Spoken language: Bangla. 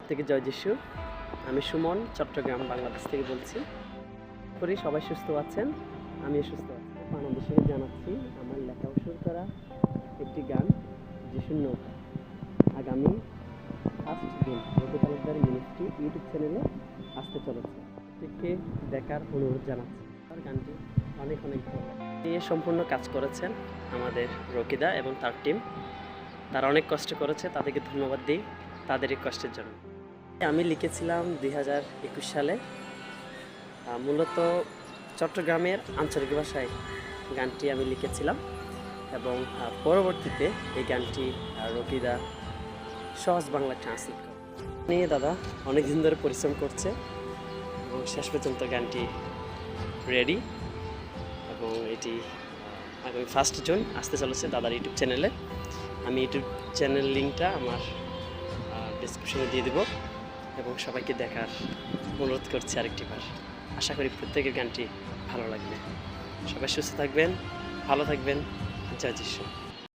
প্রত্যেকে জয় যিশু। আমি সুমন, চট্টগ্রাম, বাংলাদেশ থেকে বলছি। করি সবাই সুস্থ আছেন, আমিও সুস্থ আছি। আনন্দের সঙ্গে জানাচ্ছি আমার লেখা ও সুর করা একটি গান যিশুর নৌকা আগামী 1 জুন রবি তালুকদার মিনিস্ট্রি ইউটিউব চ্যানেলে আসতে চলেছে। প্রত্যেককে দেখার অনুরোধ জানাচ্ছি। আর গানটি অনেক অনেক ভালো লাগে। নিয়ে সম্পূর্ণ কাজ করেছেন আমাদের রকিদা এবং তার টিম। তারা অনেক কষ্ট করেছে, তাদেরকে ধন্যবাদ দিই তাদের এই কষ্টের জন্য। আমি লিখেছিলাম 2021 সালে, মূলত চট্টগ্রামের আঞ্চলিক ভাষায় গানটি আমি লিখেছিলাম এবং পরবর্তীতে এই গানটি রকিদা সহজ বাংলা ট্রান্সলেট করে নিয়ে দাদা অনেক দিন ধরে পরিশ্রম করছে এবং শেষ পর্যন্ত গানটি রেডি এবং এটি আগামী 1 জুন আসতে চলেছে দাদার ইউটিউব চ্যানেলে। আমি ইউটিউব চ্যানেল লিঙ্কটা আমার ডেসক্রিপশনে দিয়ে দেবো এবং সবাইকে দেখার অনুরোধ করছি আরেকটিবার। আশা করি প্রত্যেকের গানটি ভালো লাগবে। সবাই সুস্থ থাকবেন, ভালো থাকবেন। জয় যিশু।